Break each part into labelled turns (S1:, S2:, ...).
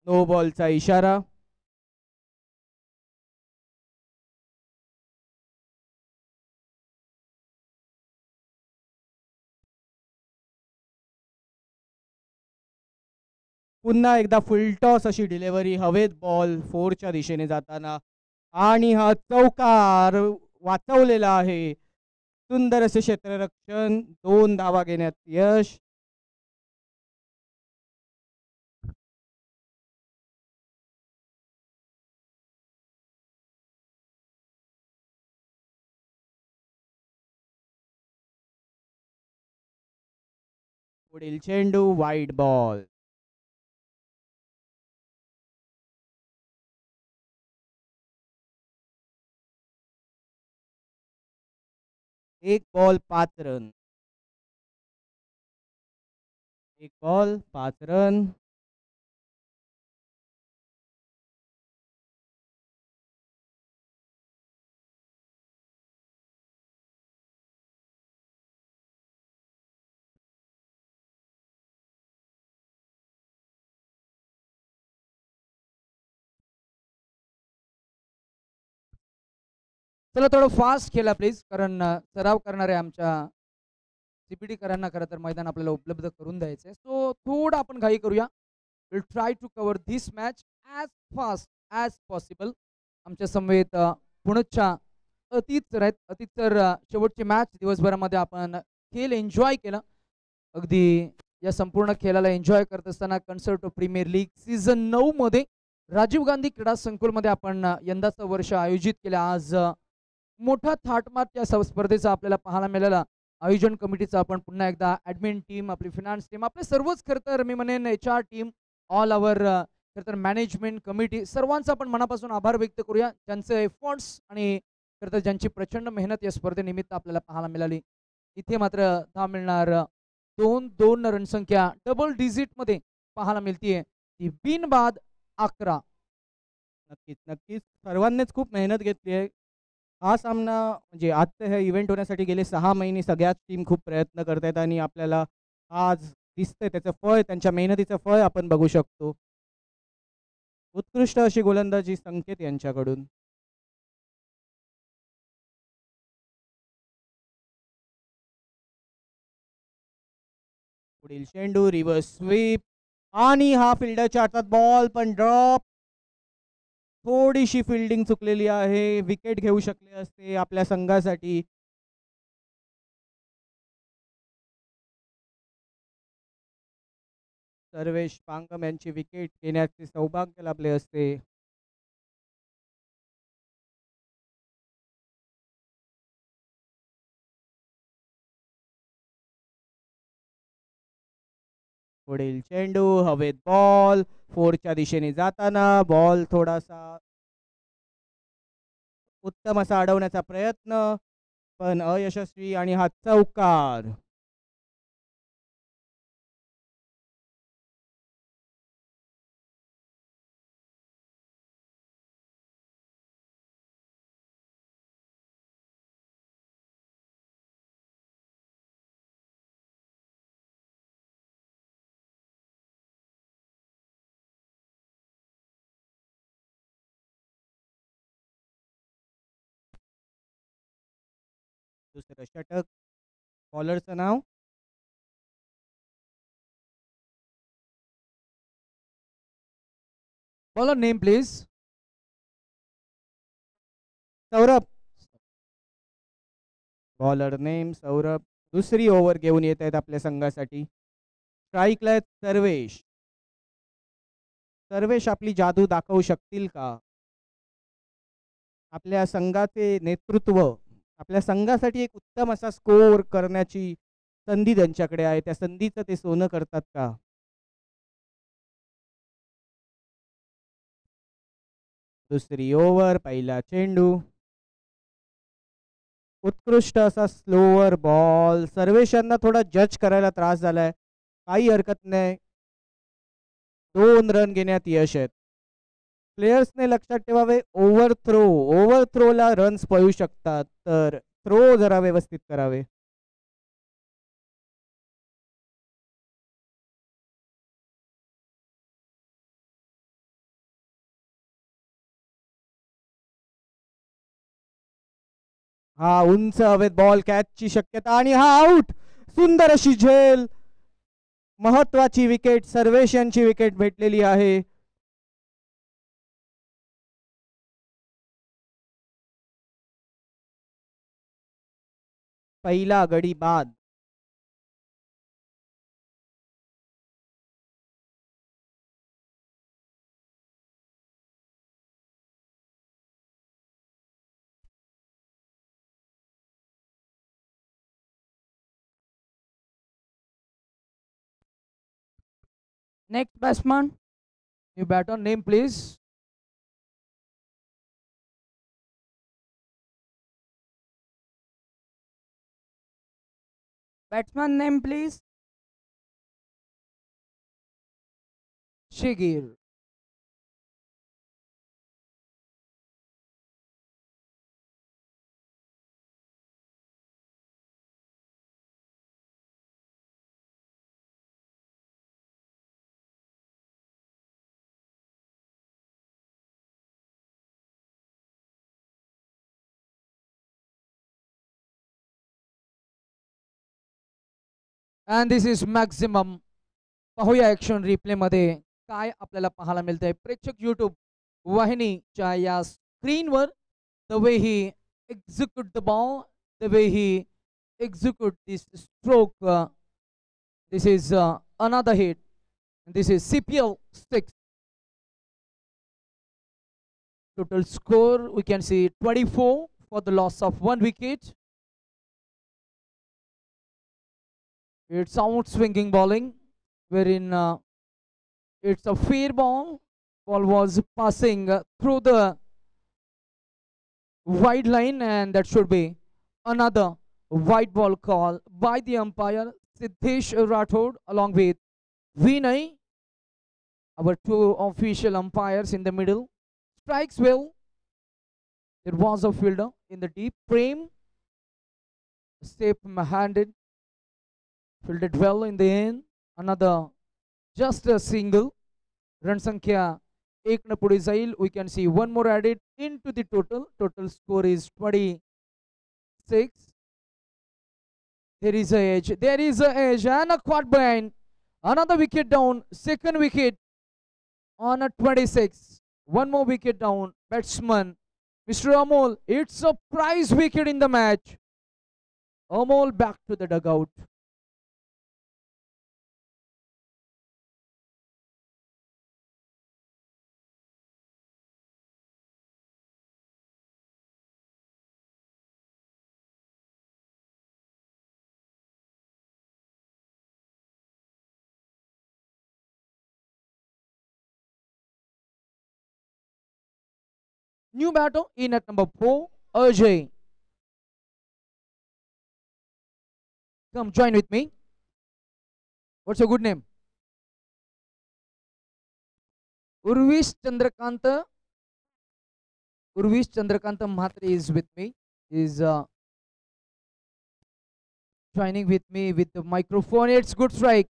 S1: No बॉलचा इशारा. पुन्हा एकदा फुलटॉस अशी डिलिव्हरी, हवेत बॉल 4च्या दिशेने जाताना, आणि हा चौकार वाचवलेला आहे. सुंदर असे क्षेत्ररक्षण, 2 धावा घेण्यात यश. पुढील चेंडू वाईड बॉल. एक बॉल 5 रन. एक बॉल 5 रन.
S2: चला थोडं फास्ट खेळा प्लीज, कारण सराव करणारे आमच्या सीपीटी करांना खरं तर मैदान आपल्याला उपलब्ध करून द्यायचं आहे. सो थोडं आपण घाई करूया. Will try to cover this match as fast as possible. आमच्या समवेत पुणच्या अतीत सर आहेत. अतीत सर, शेवटची मॅच दिवसभरामध्ये आपण खेळ एन्जॉय केला. अगदी या संपूर्ण खेळाला एन्जॉय करत असताना concert of premier league season 9 मध्ये राजीव गांधी क्रीडा संकुलमध्ये आपण यंदाचं वर्ष आयोजित केलं. आज मोठा थाटमाट या स्पर्धेचा आपल्याला पाहायला मिळाला. आयोजन कमिटीचा आपण पुन्हा एकदा ॲडमिन टीम, आपली फिनान्स टीम, आपले सर्वच खरं तर मी म्हणेन HR टीम, ऑल आवर खरं तर मॅनेजमेंट कमिटी, सर्वांचा आपण मनापासून आभार व्यक्त करूया. ज्यांचे एफर्ट्स आणि खरं तर ज्यांची प्रचंड मेहनत या स्पर्धेनिमित्त आपल्याला पाहायला मिळाली. इथे मात्र धाव मिळणार 2 रणसंख्या डबल डिजिटमध्ये पाहायला मिळतीये, ती बिनबाद 11.
S1: नक्कीच नक्कीच सर्वांनीच खूप मेहनत घेतली आहे. हा सामना म्हणजे आजचं हे इव्हेंट होण्यासाठी गेले 6 महिने सगळ्याच टीम खूप प्रयत्न करत आहेत, आणि आपल्याला आज दिसतंय त्याचं फळ, त्यांच्या मेहनतीचं फळ आपण बघू शकतो. उत्कृष्ट अशी गोलंदाजी संकेत यांच्याकडून. पुढील चेंडू रिव्हर्स स्वीप, आणि हा फिल्डरच्या हातात बॉल पण ड्रॉप. थोडीशी फिल्डिंग चुकलेली आहे, विकेट घेऊ शकले असते आपल्या संघासाठी. सर्वेश पांगम यांची विकेट घेण्याचे सौभाग्य लाभले असते. पुढील चेंडू हवेत बॉल 4च्या दिशेने जाताना, बॉल थोडासा उत्तम असा अडवण्याचा प्रयत्न, पण अयशस्वी, आणि हा चौकार. दुसरं षटक. बॉलरचं नाव
S2: bowler name please.
S1: Saurabh. Bowler name Saurabh. दुसरी ओव्हर घेऊन येत आहेत आपल्या संघासाठी. स्ट्राईकला आहेत सर्वेश. सर्वेश आपली जादू दाखवू शकतील का? आपल्या संघाचे नेतृत्व, आपल्या संघासाठी एक उत्तम असा स्कोर करण्याची संधी त्यांच्याकडे आहे, त्या संधीचं ते सोनं करतात का? दुसरी ओव्हर, पहिला चेंडू. उत्कृष्ट असा स्लोअर बॉल. सर्वेशांना थोडा जज करायला त्रास झालाय, काही हरकत नाही. 2 रन घेण्यात यश आहेत. प्लेयर्सने लक्षात ठेवावे, ओव्हर थ्रोला रन्स पळू शकतात, तर थ्रो जरा व्यवस्थित करावे. हा उंच हवेत बॉल कॅचची शक्यता आणि हा आउट. सुंदर अशी झेल. महत्वाची विकेट, सर्वेशनची विकेट भेटलेली आहे. पहिला गडी बाद.
S2: Next batsman, new batter, name please. Batsman name please. Shigir. And this is maximum. पाहूया ऍक्शन रिप्ले मध्ये काय आपल्याला पाहायला मिळतंय प्रेक्षक युट्यूब वाहिनीच्या या स्क्रीनवर. The way he execute the ball, the way he execute this stroke. This is another hit. This is CPL 6. Total score we can see 24 for the loss of 1 wicket. It's out swinging bowling, wherein it's a fair ball. Ball was passing through the wide line, and that should be another white ball call by the umpire Siddhesh Rathod along with Vinay, our two official umpires in the middle. Strikes well. There was a fielder in the deep frame. Safe handed. Fielded well in the end. Another just a single. Run Sankhya एक न पुढे जाईल. We can see one more added into the total. Total score is 26. There is a edge. There is a edge and a quad behind. Another wicket down. Second wicket on a 26. One more wicket down. Batsman Mr. Amol. It's a prize wicket in the match. Amol back to the dugout. New batter in at number 4, Ajay. Come join with me. What's your good name? Urvish Chandrakanta. Urvish Chandrakanta Mhatre is with me. Is joining with me with the microphone. It's good strike.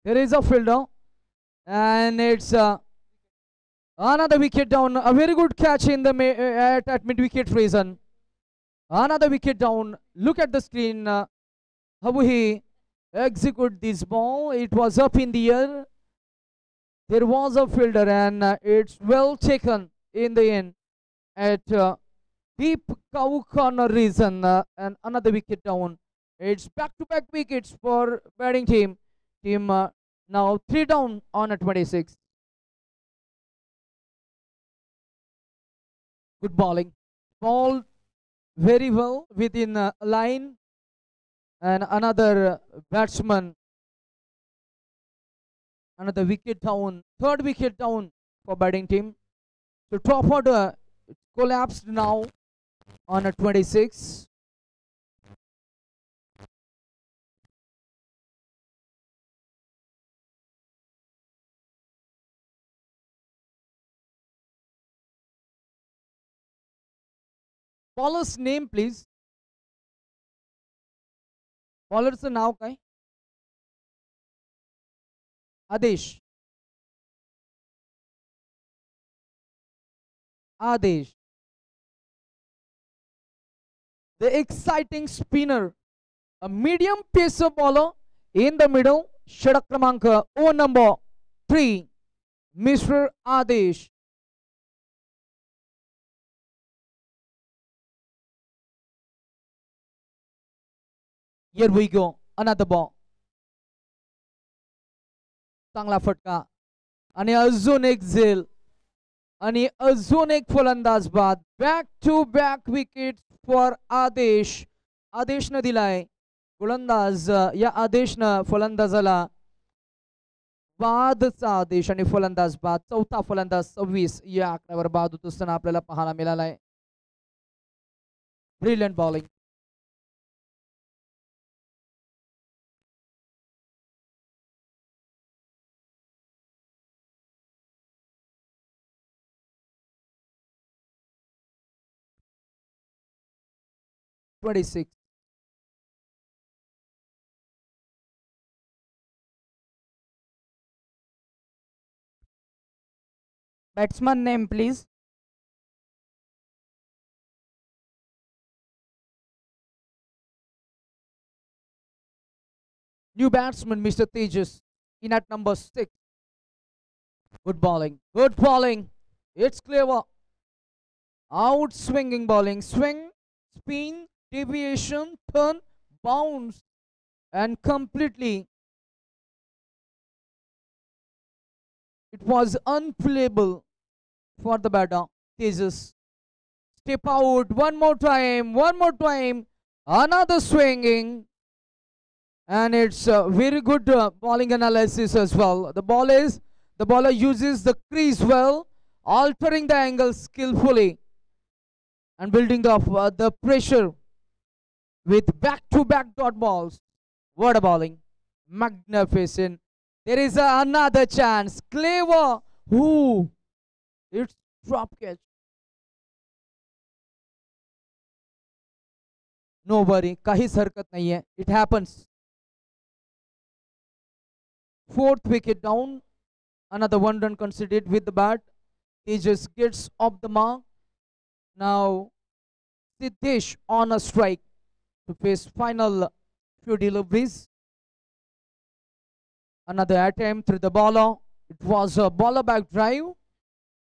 S2: There is a fielder, and it's another wicket down. A very good catch in the at mid wicket reason. Another wicket down. Look at the screen. How he execute this ball. It was up in the air. There was a fielder, and it's well taken in the end at deep cow corner reason, and another wicket down. It's back-to-back wickets for batting team. Team now 3 down on a 26. Good bowling. Ball very well within a line, and another batsman. Another wicket down. Third wicket down for batting team. So top order collapsed now on a 26. Bowler's name please. Bowlerचं नाव काय? आदेश. आदेश. the exciting spinner, a medium pacer bowler in the middle, षटक क्रमांक over number 3, Mr. Adesh. Here we go, another ball. चांगला फटका आणि अजून एक झेल आणि अजून एक फलंदाज बाद. Back to back wicket for Adesh. आदेशनं दिलाय गोलंदाज, या आदेशनं फलंदाजाला बादचा आदेश आणि फलंदाज बाद. चौथा फलंदाज 26 या आकड्यावर बाद होत असताना आपल्याला पाहायला मिळालाय. Brilliant bowling. (26) Batsman name, please. New batsman, Mr. Tejas, in at number 6. Good bowling. Good bowling. It's clever. Out swinging bowling. Swing, spin, deviation, turn, bounce, and completely. It was unplayable for the batter. Tejas. Step out. One more time. One more time. Another swinging. And it's very good bowling analysis as well. The bowler uses the crease well, altering the angle skillfully and building up the pressure with back-to-back dot balls. What a bowling. Magnificent. There is another chance. Clever. Ooh. It's drop catch. No worry. काहीच हरकत नाहीये. It happens. Fourth wicket down. Another 1 run conceded with the bat. Tejas gets off the mark. Now Siddesh on a strike to face final few deliveries. Another attempt through the bowler. It was a bowler back drive.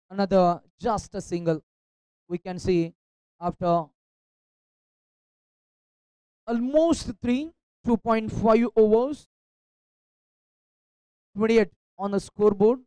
S2: Another just a single. We can see after almost 2.5 overs. 28 on the scoreboard.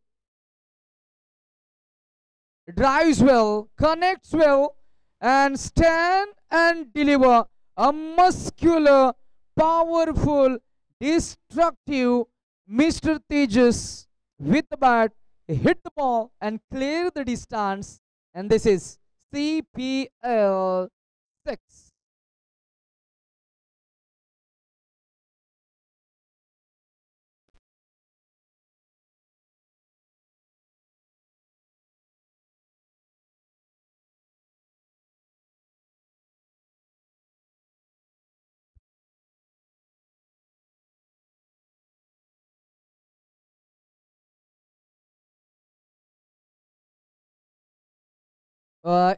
S2: Drives well, connects well, and stand and deliver a muscular, powerful, destructive Mr. Tejas with the bat. Hit the ball and clear the distance. And this is CPL 6.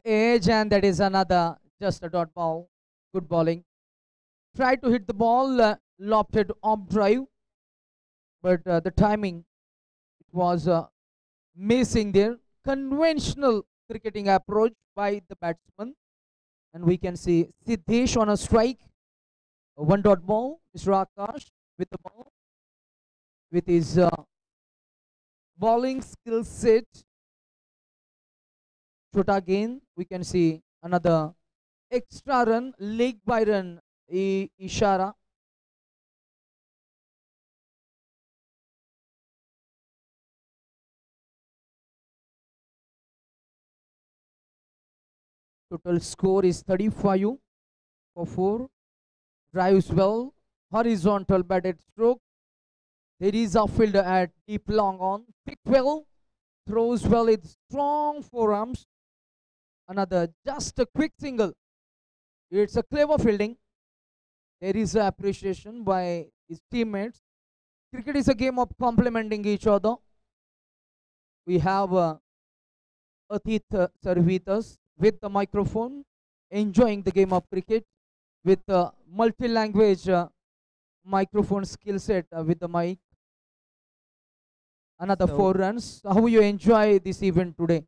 S2: Edge, and that is another just a dot ball. Good bowling. Tried to hit the ball, lofted off drive, but the timing it was missing there. Conventional cricketing approach by the batsman, and we can see Siddesh on a strike. A 1 dot ball. Mr. Akash with the ball with his bowling skill set. Shot again, we can see another extra run, leg by run, Ishara. Total score is 35 for 4. Drives well, horizontal batted stroke. There is a fielder at deep long on. Pick well, throws well with strong forearms. Another just a quick single. It's a clever fielding. There is appreciation by his teammates. Cricket is a game of complementing each other. We have Atit Sarvitas with the microphone, enjoying the game of cricket. with multi-language microphone skill set with the mic. Another
S1: So-
S2: 4 runs. How you enjoy this event today?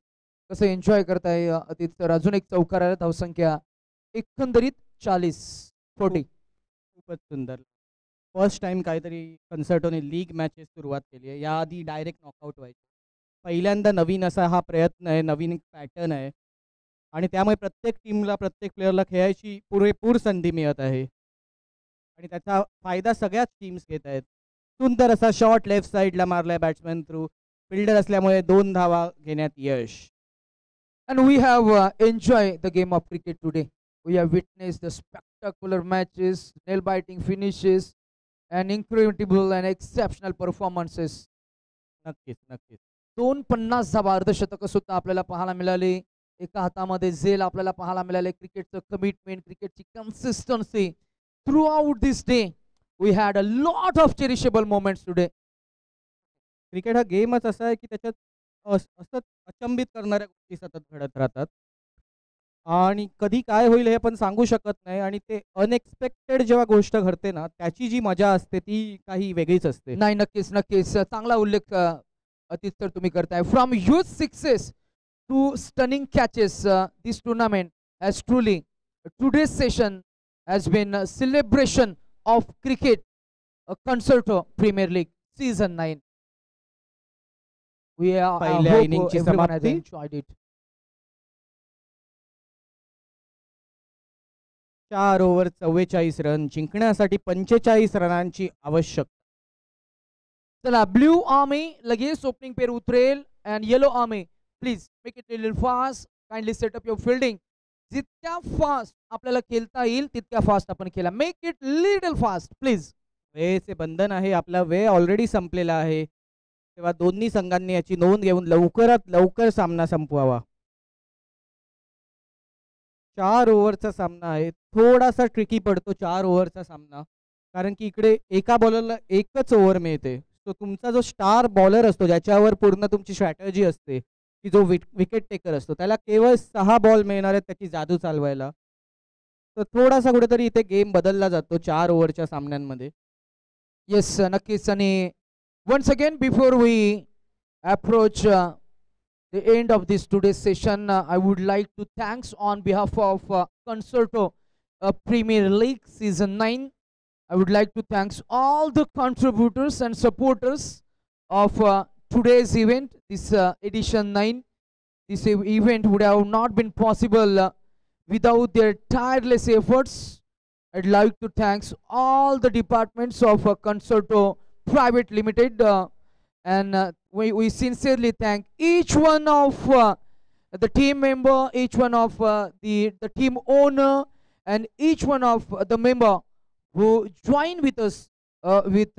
S2: कसं enjoy करताय अतिथ? तर अजून एक चौकार आहे, धावसंख्या एकंदरीत 40.
S1: खूपच सुंदर. फर्स्ट टाइम काहीतरी कन्सर्टोने लीग मॅचेस सुरुवात केली आहे. याआधी डायरेक्ट नॉकआउट व्हायचे. पहिल्यांदा नवीन असा हा प्रयत्न आहे, नवीन पॅटर्न आहे आणि त्यामुळे प्रत्येक टीमला, प्रत्येक प्लेअरला खेळायची पुरेपूर संधी मिळत आहे आणि त्याचा फायदा सगळ्याच टीम्स घेत आहेत. सुंदर असा शॉट लेफ्ट साईडला मारलाय बॅट्समॅन थ्रू. फिल्डर असल्यामुळे 2 धावा घेण्यात यश.
S2: And we have enjoyed the game of cricket today. We have witnessed the spectacular matches, nail-biting finishes, and incredible and exceptional performances.
S1: नक्कीच नक्कीच.
S2: 250 धावा, अर्धशतक सुद्धा आपल्याला पाहायला मिळाली. एका हातामध्ये झेल आपल्याला पाहायला मिळाले. क्रिकेटचं कमिटमेंट, क्रिकेटची consistency throughout this day. We had a lot of cherishable moments today.
S1: Cricket हा गेमच असा आहे की त्याच्यात असंच अचंबित करणाऱ्या गोष्टी सतत घडत राहतात आणि कधी काय होईल हे आपण सांगू शकत नाही आणि ते अनएक्सपेक्टेड जेव्हा गोष्ट घडते ना, त्याची जी मजा असते ती काही वेगळीच असते.
S2: नाही, नक्कीच नक्कीच चांगला उल्लेख अतिथ तर तुम्ही करताय. From huge success to stunning catches, this tournament has truly today's session has been celebration of cricket concerto premier league season 9. We are, I
S1: पहिल्या
S2: hope
S1: इनिंगची
S2: everyone has
S1: समाप्ती.
S2: enjoyed it.
S1: 4 ओव्हर 44 रन जिंकण्यासाठी 45 रनांची आवश्यकता.
S2: चला, blue army लगेच opening पेर उतरेल and yellow army please make it little fast. Kindly set up your fielding. जितक्या फास्ट आपल्याला खेळता येईल तितक्या फास्ट आपण केला. Make it little fast please.
S1: वेळेचे बंधन आहे, आपला वेळ ऑलरेडी संपलेला आहे, तेव्हा दोन्ही संघांनी याची नोंद घेऊन लवकरात लवकर सामना संपवावा. 4 ओव्हरचा सामना आहे. थोडासा ट्रिकी पडतो 4 ओव्हरचा सामना, कारण की इकडे एका बॉलरला एकच ओव्हर मिळते. तो तुमचा जो स्टार बॉलर असतो, ज्याच्यावर पूर्ण तुमची स्ट्रॅटेजी असते, की जो विकेट टेकर असतो, त्याला केवळ 6 बॉल मिळणार आहेत त्याची जादू चालवायला. तर थोडासा कुठेतरी इथे गेम बदलला जातो 4 ओव्हरच्या सामन्यांमध्ये.
S2: येस, नक्कीच. आणि once again before we approach the end of this today's session, I would like to thanks on behalf of Concerto Premier League Season 9. I would like to thanks all the contributors and supporters of today's event, this edition 9. This event would have not been possible without their tireless efforts. I'd like to thanks all the departments of Concerto Private Limited, and we sincerely thank each one of the team member, each one of the team owner, and each one of the member who joined with us with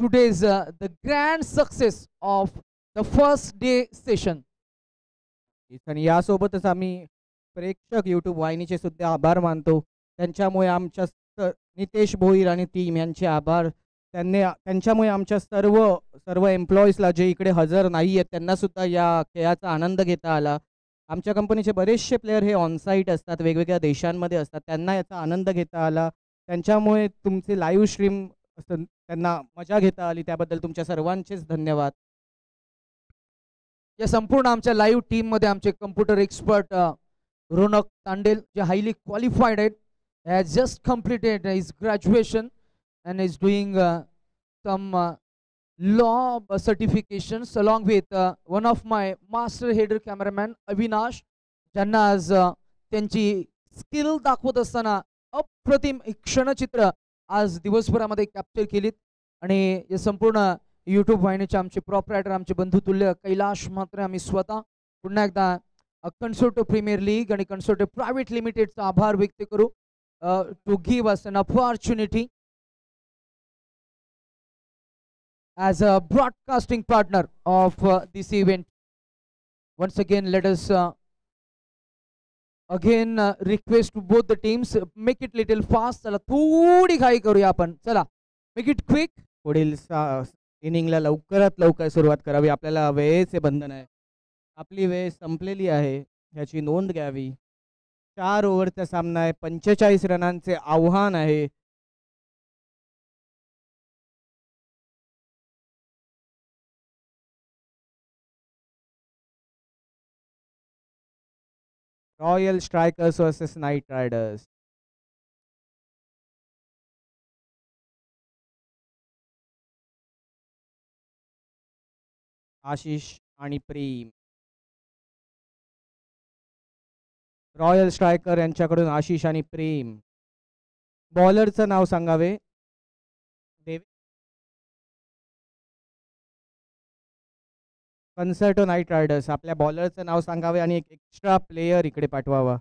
S2: today's the grand success of the first day session.
S1: आणि यासोबतच आम्ही प्रेक्षक YouTube वाहिनीचे सुद्धा आभार मानतो. त्यांच्यामुळे आमच्या नितेश भोईर आणि टीम यांचे आभार. त्यांच्यामुळे आमच्या सर्व एम्प्लॉईजला जे इकडे हजर नाही आहेत त्यांना सुद्धा या खेळाचा आनंद घेता आला. आमच्या कंपनीचे बरेचसे प्लेयर हे ऑनसाईट असतात, वेगवेगळ्या देशांमध्ये असतात, त्यांना याचा आनंद घेता आला. त्यांच्यामुळे तुमचे लाईव्ह स्ट्रीम त्यांना मजा घेता आली. त्याबद्दल तुमच्या सर्वांचेच धन्यवाद.
S2: या संपूर्ण आमच्या लाईव्ह टीम मध्ये आमचे कम्प्युटर एक्सपर्ट रोनक तांडेल, जे हायली क्वालिफाईड आहेत, has just completed his graduation and is doing some law certifications along with one of my master header cameraman Avinash, ज्यांना आज त्यांची स्किल दाखवत असताना अप्रतिम क्षणचित्र आज दिवसभरामध्ये कॅप्चर केलीत. आणि या संपूर्ण यूट्यूब वाहिनीचे आमचे प्रॉपरायटर, आमचे बंधुतुल्य कैलाश म्हात्रे, आम्ही स्वतः पुन्हा एकदा कन्सर्टो प्रीमियर लीग आणि कन्सर्टो प्रायव्हेट लिमिटेडचा आभार व्यक्त करू to give us an opportunity as a broadcasting partner of this event. Once again, let us again request to both the teams, make it little fast. चला, थोडी घाई करूया आपण. चला, make it quick.
S1: पुढील इनिंगला लवकरात लवकर सुरुवात करावी. आपल्याला वेळेचे बंधन आहे, आपली वेळ संपलेली आहे, याची नोंद घ्यावी. 4 ओव्हरचा सामना आहे, 45 रनांचे आव्हान आहे. Royal strikers versus night riders. Ashish आणि प्रेम. रॉयल स्ट्रायकर यांच्याकडून आशिष आणि प्रेम. बॉलरचं नाव सांगावे. कन्सर्टो नाईट रायडर्स. आपल्या बॉलरचं नाव सांगावे आणि एक एक्स्ट्रा प्लेयर इकडे पाठवावा.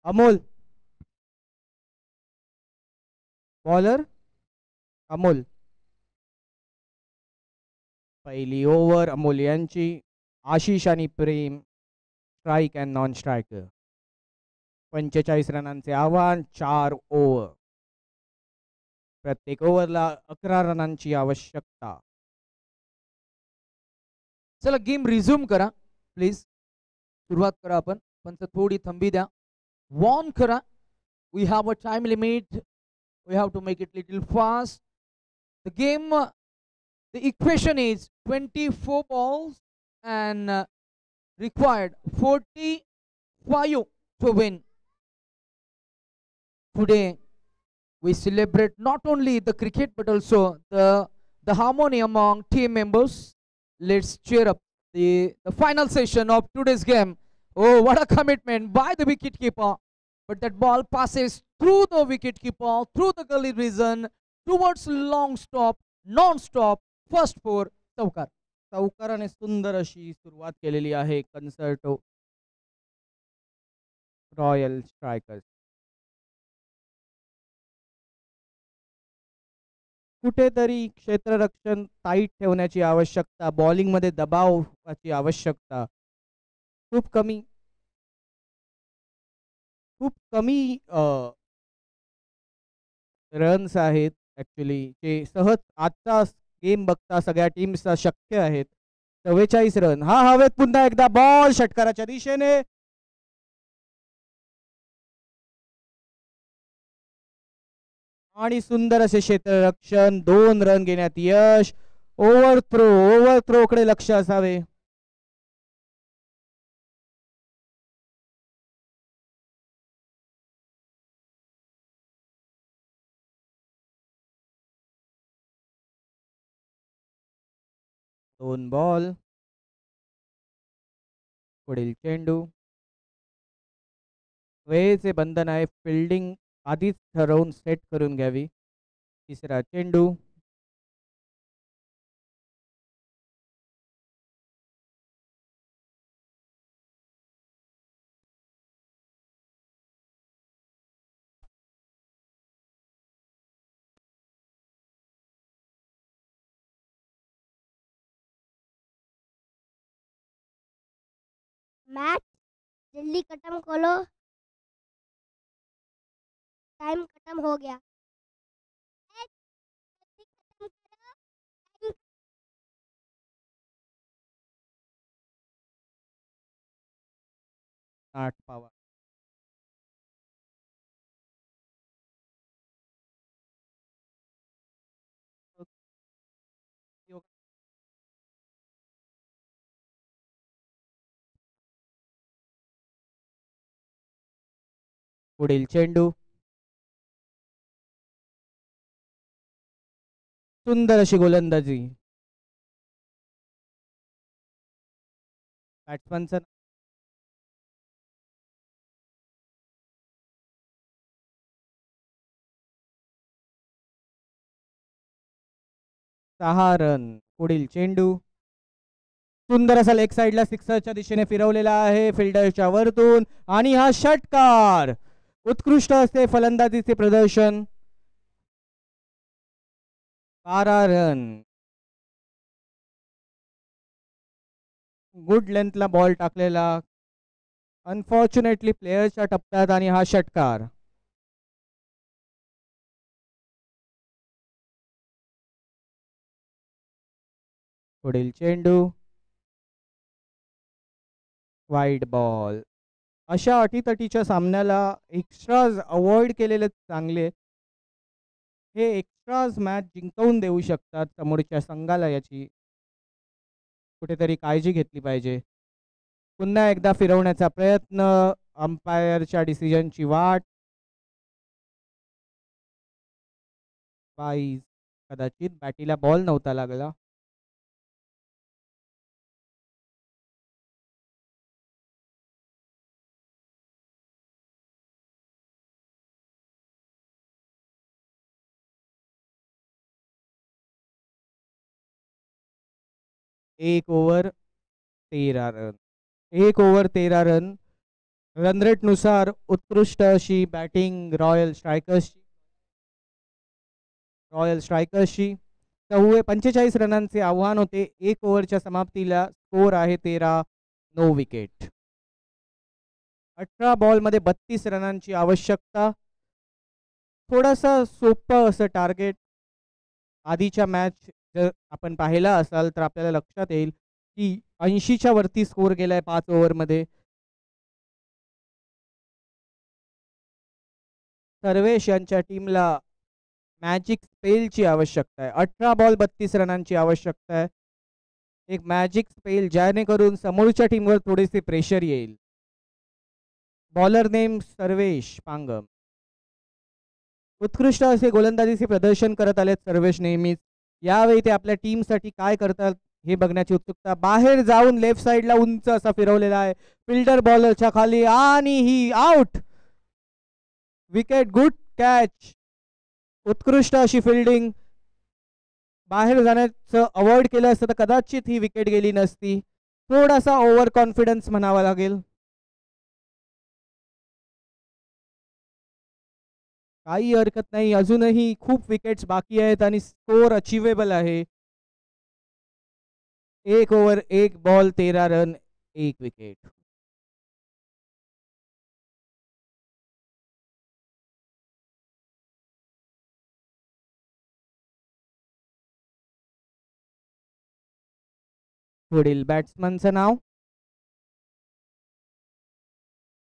S1: अमोल. बॉलर अमोल. पहिली ओव्हर अमोल यांची. आशिष आणि प्रेम स्ट्राईक अँड नॉन स्ट्रायकर. 45 रनांचे आव्हान, 4 ओव्हर. प्रत्येक ओव्हरला 11 रनांची आवश्यकता.
S2: चला गेम रिझ्यूम करा प्लीज. सुरुवात करा आपण. पण थोडी थंबी द्या. वॉर्न करा. We have a time limit. We have to make it little fast. The game, the equation is 24 balls and required 45 to win. Today we celebrate not only the cricket but also the harmony among team members. Let's cheer up the final session of today's game. Oh, what a commitment by the wicketkeeper. But that ball passes through the wicketkeeper, through the gully region, towards long stop, non-stop, first four, चौकार.
S1: चौकाराने सुंदर अशी सुरुवात केलेली आहे कन्सर्टो royal strikers. कुठेतरी क्षेत्ररक्षण tight ठेवण्याची आवश्यकता, बॉलिंगमध्ये दबावाची आवश्यकता. खूप कमी रन्स आहेत ॲक्च्युली, जे सहज आजचा गेम बघता सगळ्या टीम्सला शक्य आहेत. 44 रन. हा हवेत पुन्हा एकदा बॉल षटकाराच्या दिशेने. आणि सुंदर असे क्षेत्ररक्षण. 2 रन घेण्यात यश. ओव्हर थ्रो कडे लक्ष असावे. दोन बॉल. पुढील चेंडू. वेळेचे बंधन आहे. फिल्डिंग आधीच ठरवून सेट करून घ्यावी. तिसरा चेंडू.
S3: मैच जल्दी खत्म करो, टाइम खत्म हो गया. मैच जल्दी खत्म करो, टाइम.
S1: 8 पावा. पुढील चेंडू. सुंदर अशी गोलंदाजी. बॅट्समनचं 6 रन. पुढील चेंडू. सुंदर असा लेग साइडला सिक्सरच्या दिशेने फिरवलेला आहे फिल्डरच्या वरतून. आणि हा षटकार. उत्कृष्ट असते फलंदाजीचे प्रदर्शन. 12 रन. गुड लेंथला बॉल टाकलेला. अनफॉर्च्युनेटली प्लेयरच्या टप्प्यात आणि हा षटकार. पुढील चेंडू. Wide ball. अशा अटीतटीच्या सामन्याला एक्स्ट्राज अवॉइड केलेले चांगले. हे एक्स्ट्राज मॅच जिंकवून देऊ शकतात समोरच्या संघाला. याची कुठेतरी काळजी घेतली पाहिजे. पुन्हा एकदा फिरवण्याचा प्रयत्न, अंपायरच्या डिसिजनची वाट. वाईज कदाचित बॅटीला बॉल नव्हता लागला. एक ओव्हर 13 रन. 1 over 13 run. रनरेटनुसार उत्कृष्ट अशी बॅटिंग रॉयल स्ट्रायकर्सची. 45 रनांचे आव्हान होते. 1 ओव्हरच्या समाप्तीला स्कोर आहे 13. No wicket. 18 बॉलमध्ये 32 रनांची आवश्यकता. थोडंसं सोपं असं टार्गेट. आधीच्या मॅच जर आपण पाहिला असाल तर आपल्याला लक्षात येईल की 80च्या वरती स्कोर गेलाय 5 ओव्हरमध्ये. सर्वेश यांच्या टीमला मॅजिक स्पेलची आवश्यकता आहे. 18 बॉल 32 रनांची आवश्यकता आहे. एक मॅजिक स्पेल जेणेकरून समोरच्या टीमवर थोडेसे प्रेशर येईल. Bowler name Sarvesh Pangam. उत्कृष्ट असे गोलंदाजीचे प्रदर्शन करत आलेत सर्वेश नेहमीच. यावेळी ते आपल्या टीमसाठी काय करतात हे बघण्याची उत्सुकता. बाहेर जाऊन लेफ्ट साईडला उंच असा फिरवलेला आहे फिल्डर बॉलरच्या खाली आणि ही आउट. विकेट. Good catch. उत्कृष्ट अशी फिल्डिंग. बाहेर जाण्याचं अवॉइड केलं असतं तर कदाचित ही विकेट गेली नसती. थोडासा ओव्हर कॉन्फिडन्स म्हणावा लागेल. काही हरकत नाही. अजूनही खूप विकेट्स बाकी आहेत आणि स्कोर अचिवेबल आहे. 1 ओव्हर 1 बॉल 13 रन 1 विकेट. पुढील बॅट्समनचं नाव.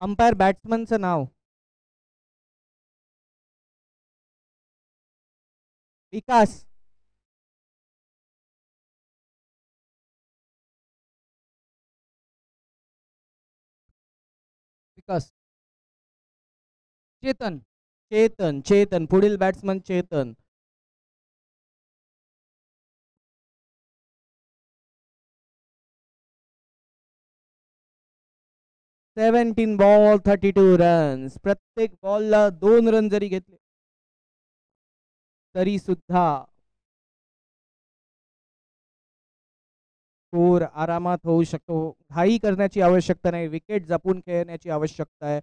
S1: अंपायर बॅट्समनचं नाव विकास.
S2: विकास. चेतन.
S1: चेतन. पुढील batsman Chetan. Seventeen ball 32 runs. प्रत्येक बॉलला 2 रन जरी घेतले तरी सुद्धा स्कोर आरामात होऊ शकतो. घाई करण्याची आवश्यकता नाही. विकेट जपून खेळण्याची आवश्यकता आहे.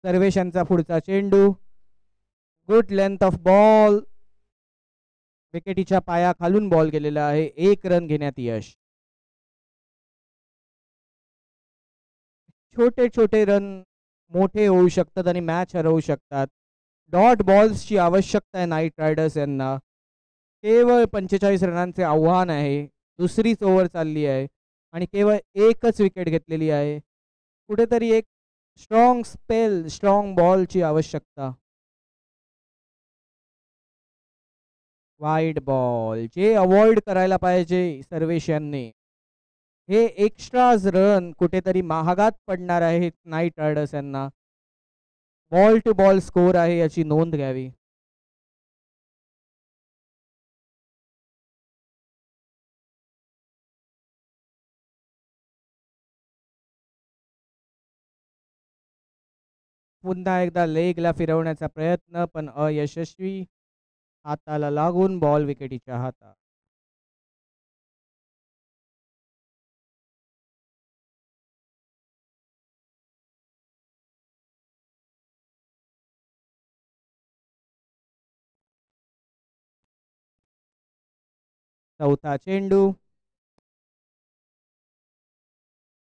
S1: सर्वेश यांचा पुढचा चेंडू. Good length off ball. विकेटीच्या पाया खालून बॉल गेलेला आहे. 1 रन घेण्यात यश. छोटे छोटे रन मोठे होऊ शकतात आणि मॅच हरवू शकतात. डॉट बॉल्सची आवश्यकता आहे नाईट रायडर्स यांना. केवळ 45 रनांचे आव्हान आहे. दुसरीच ओव्हर चालली आहे आणि केवळ एकच विकेट घेतलेली आहे. कुठेतरी एक स्ट्रॉंग स्पेल, स्ट्रॉंग बॉलची आवश्यकता. वाईड बॉल जे अवॉइड करायला पाहिजे सर्वेश यांनी. हे एक्स्ट्राज रन कुठेतरी महागात पडणार आहेत नाईट रायडर्स यांना. बॉल टू बॉल स्कोर आहे याची नोंद घ्यावी. पुन्हा एकदा लेगला फिरवण्याचा प्रयत्न पण अयशस्वी. हाताला लागून बॉल विकेटीच्या हातात. चौथा चेंडू.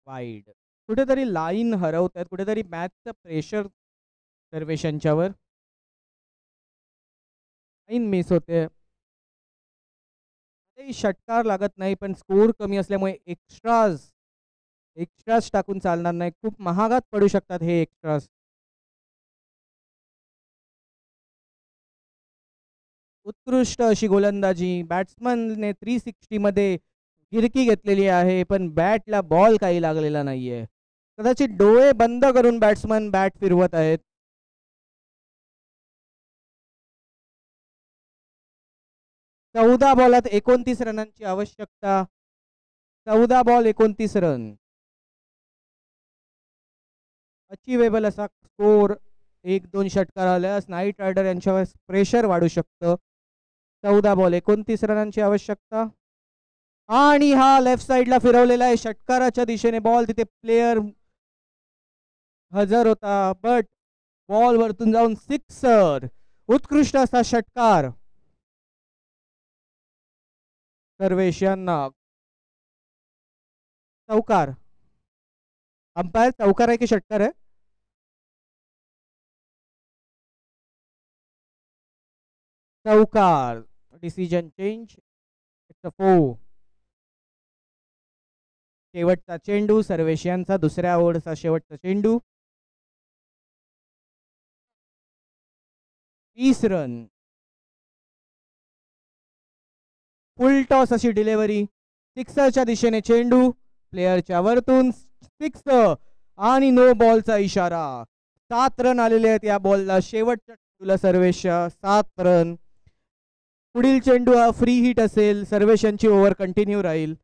S1: वाईड. कुठेतरी लाईन हरवत आहेत. कुठेतरी मॅचचं प्रेशर सर्वेश यांच्यावर. लाईन मिस होते. षटकार लागत नाही पण स्कोर कमी असल्यामुळे एक्स्ट्राज एक्स्ट्रास टाकून चालणार नाही, खूप महागात पडू शकतात हे एक्स्ट्रास. उत्कृष्ट अशी गोलंदाजी बॅट्समनने 360 मध्ये गिरकी घेतलेली आहे, पण बॅटला बॉल काही लागलेला नाहीये. कदाचित डोळे बंद करून बॅट्समन बॅट फिरवत आहेत. 14 बॉलात 29 रनांची आवश्यकता. 14 बॉल 29 रन अचिवेबल असा स्कोर. 1-2 षटकार आल्यास नाईट रायडर यांच्यावर प्रेशर वाढू शकतं. 14 बॉल 29 रनांची आवश्यकता. आणि हा लेफ्ट साईडला फिरवलेला आहे षटकाराच्या दिशेने बॉल. तिथे प्लेयर हजर होता, बट बॉल वरतून जाऊन सिक्सर. उत्कृष्ट असा षटकार सर्वेश यांना. चौकार. अंपायर चौकार आहे की षटकार आहे? चौकार. Decision change. It's a 4. शेवटचा चेंडू सर्वेश यांचा, दुसऱ्या ओव्हरचा शेवटचा चेंडू. 30 रन. फुल टॉस अशी डिलिव्हरी. सिक्सरच्या दिशेने चेंडू, प्लेयरच्या वरतून सिक्सर आणि नो बॉलचा इशारा. 7 रन आलेले आहेत या बॉलला. शेवटच्या चेंडूला सर्वेशच्या 7 रन. पुढील चेंडू हा फ्री हिट असेल. सर्वेश यांची ओव्हर कंटिन्यू राहील.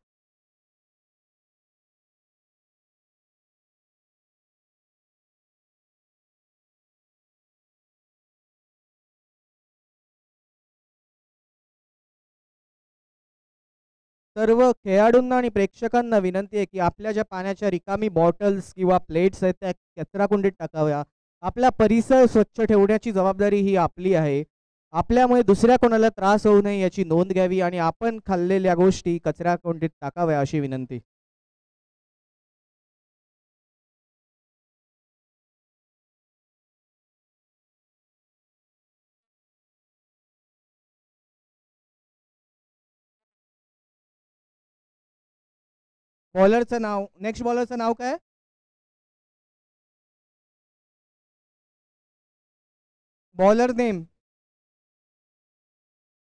S1: सर्व खेळाडूंना आणि प्रेक्षकांना विनंती आहे की आपल्या ज्या पाण्याच्या रिकामी बॉटल्स किंवा प्लेट्स आहेत त्या कचरा कुंडीत टाकाव्या. आपला परिसर स्वच्छ ठेवण्याची जबाबदारी ही आपली आहे. आपल्यामुळे दुसऱ्या कोणाला त्रास होऊ नये याची नोंद घ्यावी आणि आपण खाल्लेल्या गोष्टी कचरा कुंडीत टाकाव्या अशी विनंती. बॉलरचं नाव, नेक्स्ट बॉलरचं नाव काय? Bowler name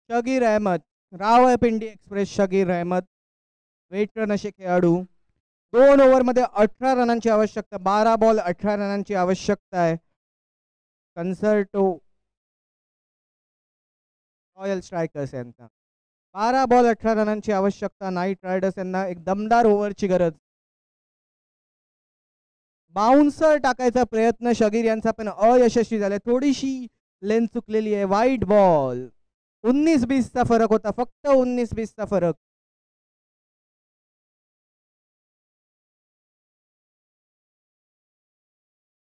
S1: Shagir Ahmed. Rawalpindi express Shagir Ahmed. Veteran असे खेळाडू. 2 ओव्हरमध्ये 18 रनांची आवश्यकता. 12 बॉल 18 रनांची आवश्यकता आहे. कन्सर्टो रॉयल स्ट्रायकर्स यांचा. 12 बॉल 18 रनांची आवश्यकता. नाईट रायडर्स यांना एक दमदार ओव्हरची गरज. बाउन्सर टाकायचा प्रयत्न शगीर यांचा पण अयशस्वी झाला. थोडीशी लेंथ चुकलेली आहे. White ball. 19-20चा फरक होता, फक्त 19-20चा फरक.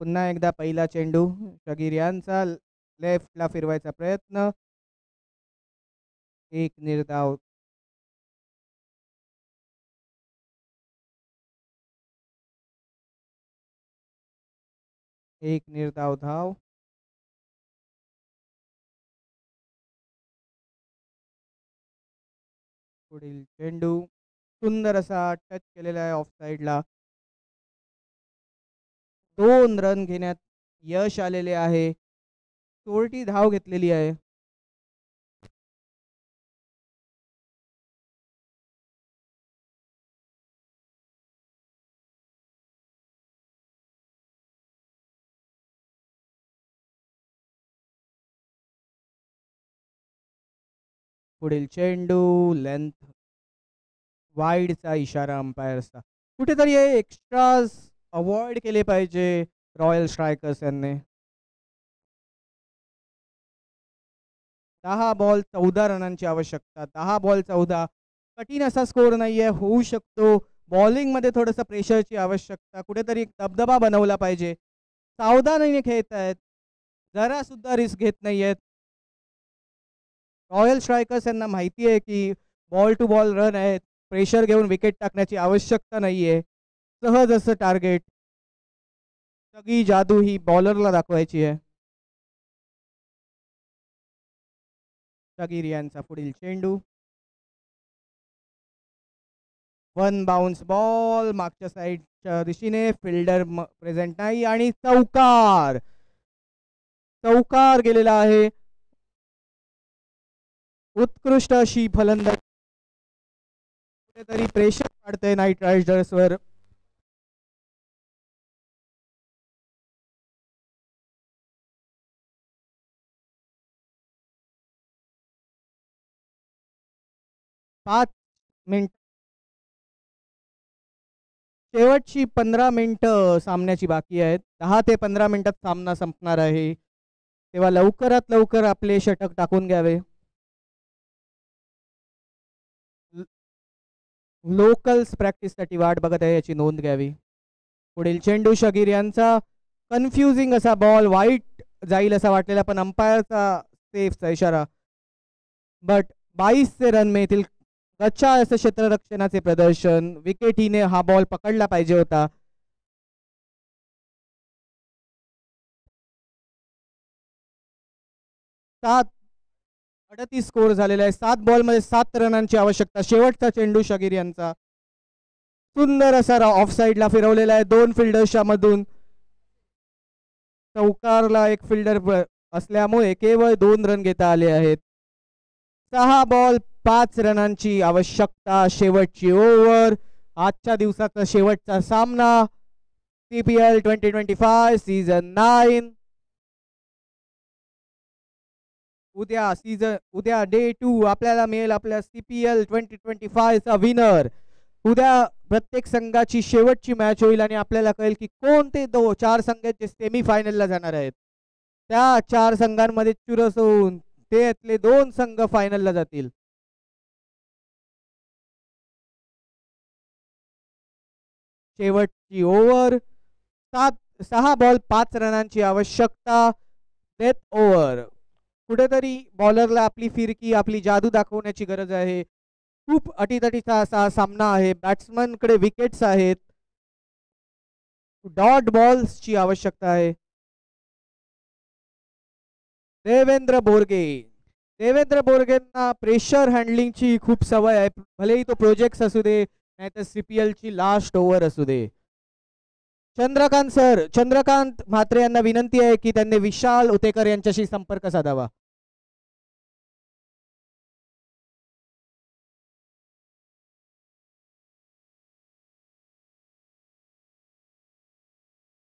S1: पुन्हा एकदा पहिला चेंडू शगीर यांचा. लेफ्टला फिरवायचा प्रयत्न. एक निर्धाव. एक निर्धाव धाव. पुढील चेंडू सुंदर असा टच केलेला आहे ऑफ साईडला. 2 रन घेण्यात यश आलेले आहे. चोरटी धाव घेतलेली आहे. पुढील चेंडू लेंथ वाईडचा इशारा अंपायरचा. कुठेतरी हे एक्स्ट्राज अवॉइड केले पाहिजे रॉयल स्ट्रायकर्स यांनी. 10 बॉल 14 रनांची आवश्यकता. 10 बॉल 14 कठीण असा स्कोर नाहीये, होऊ शकतो. बॉलिंगमध्ये थोडंसं प्रेशरची आवश्यकता. कुठेतरी एक दबदबा बनवला पाहिजे. सावधानीने खेळत आहेत, जरा सुद्धा रिस्क घेत नाहीयेत. रॉयल स्ट्रायकर्स यांना माहिती आहे की बॉल टू बॉल रन आहेत. प्रेशर घेऊन विकेट टाकण्याची आवश्यकता नाहीये. सहज असं टार्गेट. सगळी जादू ही बॉलरला दाखवायची आहे. शगीर यांचा पुढील चेंडू. वन बाउन्स बॉल मागच्या साईडच्या दिशेने, फिल्डर प्रेझेंट नाही आणि चौकार चौकार गेलेला आहे. उत्कृष्ट अशी फलंदाजी, कुठेतरी प्रेशर वाढतंय नाईट रायडर्सवर. पाच मिनिट, शेवटची 15 मिनिटं सामन्याची बाकी आहेत. 10 ते 15 मिनिटात सामना संपणार आहे, तेव्हा लवकरात लवकर आपले षटक टाकून घ्यावे. लोकल्स प्रॅक्टिससाठी वाट बघत आहे, याची नोंद घ्यावी. पुढील चेंडू शकीर यांचा, कन्फ्युजिंग असा बॉल, वाईट जाईल असा वाटलेला पण अंपायरचा सेफचा इशारा. बट 22 रन मिळतील. गच्चा असं क्षेत्ररक्षणाचे प्रदर्शन, विकेटीने हा बॉल पकडला पाहिजे होता. सात 38 स्कोर झालेला आहे. 7 बॉलमध्ये 7 रनांची आवश्यकता. शेवटचा चेंडू शकीर यांचा, सुंदर असा ऑफ साईडला फिरवलेला आहे 2 फिल्डर्सच्या मधून. चौकारला एक फिल्डर असल्यामुळे केवळ 2 रन घेता आले आहेत. 6 बॉल 5 रनांची आवश्यकता. शेवटची ओव्हर, आजच्या दिवसाचा शेवटचा सामना, CPL 2025 सीझन 9. उद्या डे 2 आपल्याला मिळेल आपल्या CPL 2025 चा विनर. उद्या प्रत्येक संघाची शेवटची मॅच होईल आणि आपल्याला कळेल की कोणते 4 संघ आहेत जे सेमी फायनलला जाणार आहेत. त्या 4 संघांमध्ये चुरस होऊन त्यातले 2 संघ फायनलला जातील. शेवटची ओव्हर, 6 बॉल 5 रनांची आवश्यकता. डेथ ओव्हर, कुठेतरी बॉलरला आपली फिरकी, आपली जादू दाखवण्याची गरज आहे. खूप अटीतटीचा असा सामना आहे. बॅट्समनकडे विकेट्स आहेत. डॉट बॉल्सची आवश्यकता आहे. देवेंद्र बोर्गेंना प्रेशर हँडलिंगची खूप सवय आहे, भलेही तो प्रोजेक्ट्स असू दे नाहीतर CPL ची लास्ट ओव्हर असू दे. चंद्रकांत म्हात्रे यांना विनंती आहे की त्यांनी विशाल उतेकर यांच्याशी संपर्क साधावा.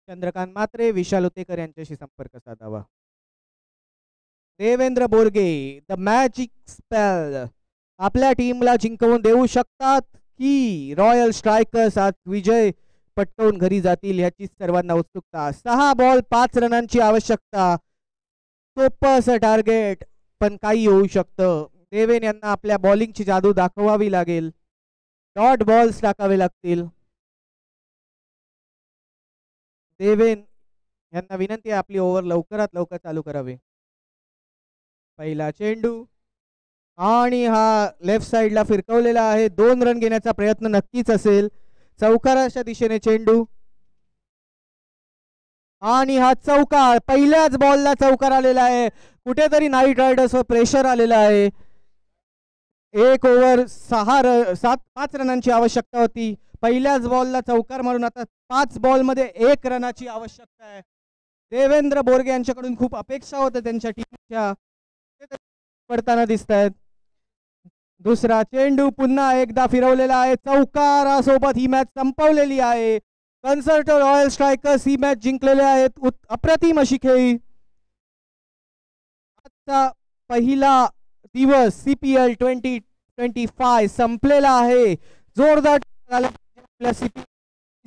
S1: चंद्रकांत म्हात्रे, विशाल उतेकर यांच्याशी संपर्क साधावा. Devendra Borge, the magic spell आपल्या टीमला जिंकवून देऊ शकतात की रॉयल स्ट्रायकर्स आज विजय पटकवून घरी जातील याची सर्वांना उत्सुकता. 6 बॉल 5 रनांची आवश्यकता. सोपं असं टार्गेट पण काही होऊ शकतं. देवेन यांना आपल्या बॉलिंगची जादू दाखवावी लागेल. डॉट बॉल्स टाकावे लागतील. देवेन यांना विनंती आहे आपली ओव्हर लवकरात लवकर चालू करावी. पहिला चेंडू आणि हा लेफ्ट साइडला फिरकवलेला आहे. 2 रन घेण्याचा प्रयत्न नक्कीच असेल. चौकाराच्या दिशेने चेंडू आणि हा चौकार, पहिल्याच बॉलला चौकार आलेला आहे. कुठेतरी नाईट रायडर्सवर प्रेशर आलेला आहे. 1 ओव्हर 5 रनांची आवश्यकता होती. पहिल्याच बॉलला चौकार मारून आता 5 बॉलमध्ये 1 रनाची आवश्यकता आहे. देवेंद्र बोर्गे यांच्याकडून खूप अपेक्षा होत्या त्यांच्या टीमच्या, पडताना दिसत आहेत. दुसरा चेंडू पुन्हा एकदा फिरवलेला आहे. चौकारासोबत ही मॅच संपवलेली आहे. कन्सर्टो रॉयल स्ट्रायकर्स ही मॅच जिंकलेले आहेत. अप्रतिम अशी खेळी. आजचा पहिला दिवस CPL 2025 संपलेला आहे. जोरदार आपल्या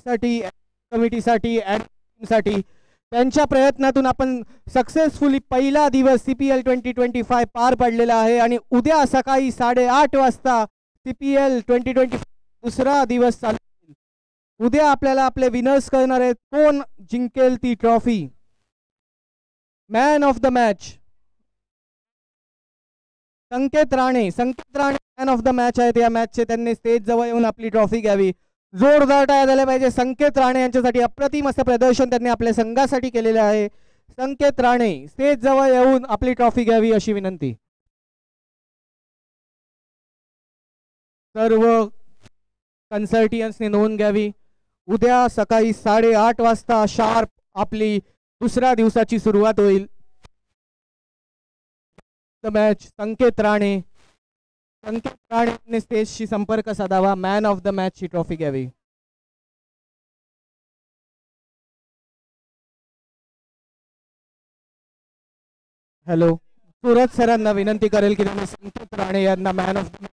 S1: CPL कमिटीसाठी साठी त्यांच्या प्रयत्नातून आपण सक्सेसफुली पहिला दिवस CPL 2025 पार पडलेला आहे आणि उद्या सकाळी 8:30 वाजता CPL 2025 दुसरा दिवस चालू होईल. उद्या आपल्याला आपले विनर्स कळणार आहेत, कोण जिंकेल ती trophy. Man of the match Sanket Rane man of the match आहेत या मॅचचे. त्यांनी स्टेज जवळ येऊन आपली ट्रॉफी घ्यावी. जोरदार टाळ्या झाल्या पाहिजे संकेत राणे यांच्यासाठी. अप्रतिम असं प्रदर्शन त्यांनी आपल्या संघासाठी केलेले आहे. संकेत राणे स्टेज जवळ येऊन आपली ट्रॉफी घ्यावी अशी विनंती. सर्व कन्सल्टियन्सने नोंद घ्यावी. उद्या सकाळी 8:30 वाजता शार्प आपली दुसऱ्या दिवसाची सुरुवात होईल. मॅच संकेत राणेने स्टेजशी संपर्क साधावा. मॅन ऑफ द मॅच ची ट्रॉफी घ्यावी. हॅलो, सूरज सरांना विनंती करेल की त्यांनी संकेत राणे यांना मॅन ऑफ द